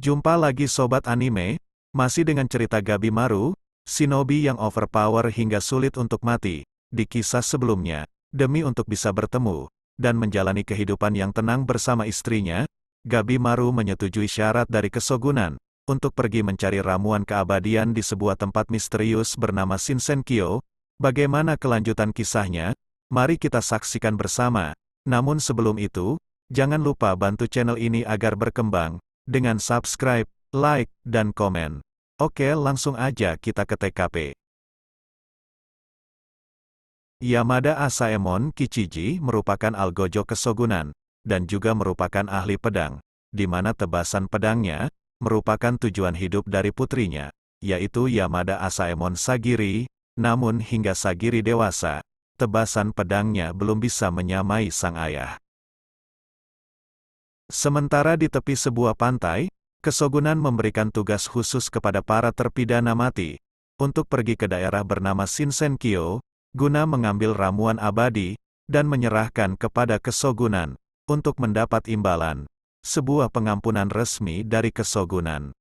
Jumpa lagi Sobat Anime, masih dengan cerita Gabimaru, shinobi yang overpower hingga sulit untuk mati. Di kisah sebelumnya, demi untuk bisa bertemu, dan menjalani kehidupan yang tenang bersama istrinya, Gabimaru menyetujui syarat dari Kesogunan, untuk pergi mencari ramuan keabadian di sebuah tempat misterius bernama Shinsenkyo. Bagaimana kelanjutan kisahnya? Mari kita saksikan bersama. Namun sebelum itu, jangan lupa bantu channel ini agar berkembang, dengan subscribe, like, dan komen. Oke, langsung aja kita ke TKP. Yamada Asaemon Kichiji merupakan algojo Kesogunan, dan juga merupakan ahli pedang, di mana tebasan pedangnya, merupakan tujuan hidup dari putrinya, yaitu Yamada Asaemon Sagiri. Namun hingga Sagiri dewasa, tebasan pedangnya belum bisa menyamai sang ayah. Sementara di tepi sebuah pantai, Kesogunan memberikan tugas khusus kepada para terpidana mati, untuk pergi ke daerah bernama Shinsenkyo, guna mengambil ramuan abadi, dan menyerahkan kepada Kesogunan, untuk mendapat imbalan, sebuah pengampunan resmi dari Kesogunan.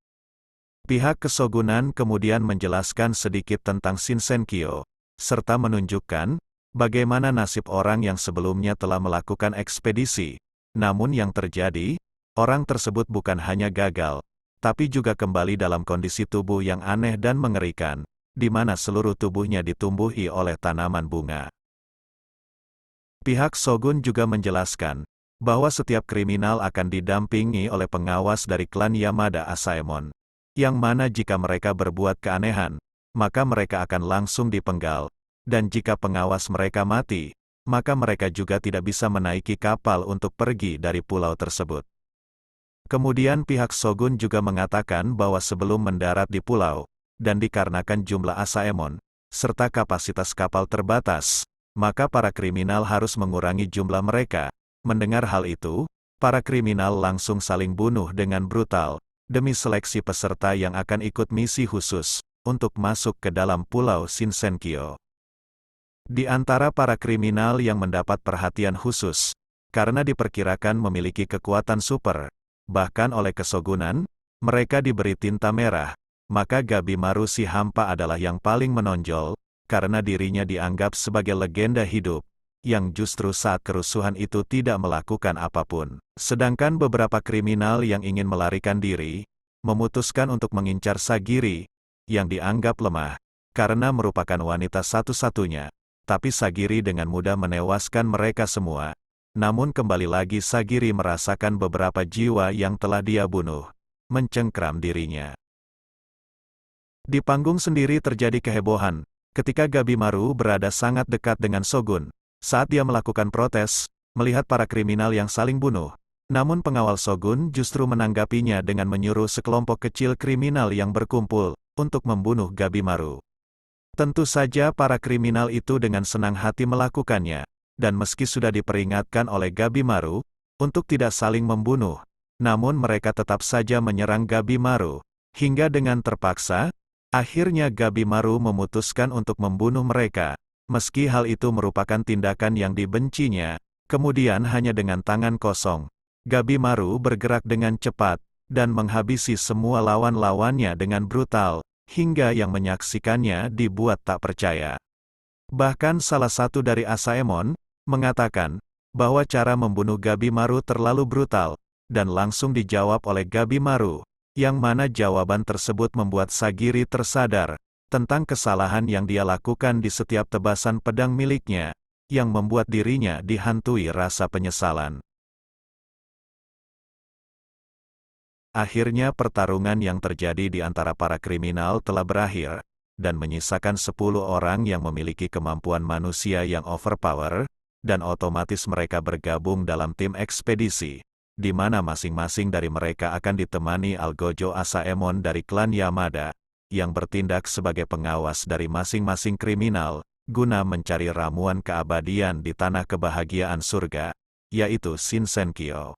Pihak Kesogunan kemudian menjelaskan sedikit tentang Shinsenkyo, serta menunjukkan, bagaimana nasib orang yang sebelumnya telah melakukan ekspedisi. Namun yang terjadi, orang tersebut bukan hanya gagal, tapi juga kembali dalam kondisi tubuh yang aneh dan mengerikan, di mana seluruh tubuhnya ditumbuhi oleh tanaman bunga. Pihak Shogun juga menjelaskan, bahwa setiap kriminal akan didampingi oleh pengawas dari klan Yamada Asaemon, yang mana jika mereka berbuat keanehan, maka mereka akan langsung dipenggal, dan jika pengawas mereka mati, maka mereka juga tidak bisa menaiki kapal untuk pergi dari pulau tersebut. Kemudian pihak Shogun juga mengatakan bahwa sebelum mendarat di pulau, dan dikarenakan jumlah Asaemon, serta kapasitas kapal terbatas, maka para kriminal harus mengurangi jumlah mereka. Mendengar hal itu, para kriminal langsung saling bunuh dengan brutal, demi seleksi peserta yang akan ikut misi khusus, untuk masuk ke dalam pulau Shinsenkyo. Di antara para kriminal yang mendapat perhatian khusus, karena diperkirakan memiliki kekuatan super, bahkan oleh Kesogunan, mereka diberi tinta merah, maka Gabimaru si hampa adalah yang paling menonjol, karena dirinya dianggap sebagai legenda hidup, yang justru saat kerusuhan itu tidak melakukan apapun. Sedangkan beberapa kriminal yang ingin melarikan diri, memutuskan untuk mengincar Sagiri, yang dianggap lemah, karena merupakan wanita satu-satunya. Tapi Sagiri dengan mudah menewaskan mereka semua. Namun kembali lagi Sagiri merasakan beberapa jiwa yang telah dia bunuh, mencengkram dirinya. Di panggung sendiri terjadi kehebohan, ketika Gabimaru berada sangat dekat dengan Shogun. Saat dia melakukan protes, melihat para kriminal yang saling bunuh. Namun pengawal Shogun justru menanggapinya dengan menyuruh sekelompok kecil kriminal yang berkumpul, untuk membunuh Gabimaru. Tentu saja para kriminal itu dengan senang hati melakukannya, dan meski sudah diperingatkan oleh Gabimaru, untuk tidak saling membunuh, namun mereka tetap saja menyerang Gabimaru, hingga dengan terpaksa, akhirnya Gabimaru memutuskan untuk membunuh mereka, meski hal itu merupakan tindakan yang dibencinya. Kemudian hanya dengan tangan kosong, Gabimaru bergerak dengan cepat, dan menghabisi semua lawan-lawannya dengan brutal, hingga yang menyaksikannya dibuat tak percaya. Bahkan salah satu dari Asaemon, mengatakan, bahwa cara membunuh Gabimaru terlalu brutal, dan langsung dijawab oleh Gabimaru, yang mana jawaban tersebut membuat Sagiri tersadar, tentang kesalahan yang dia lakukan di setiap tebasan pedang miliknya, yang membuat dirinya dihantui rasa penyesalan. Akhirnya pertarungan yang terjadi di antara para kriminal telah berakhir, dan menyisakan 10 orang yang memiliki kemampuan manusia yang overpower, dan otomatis mereka bergabung dalam tim ekspedisi, di mana masing-masing dari mereka akan ditemani algojo Asaemon dari klan Yamada, yang bertindak sebagai pengawas dari masing-masing kriminal, guna mencari ramuan keabadian di tanah kebahagiaan surga, yaitu Shinsenkyo.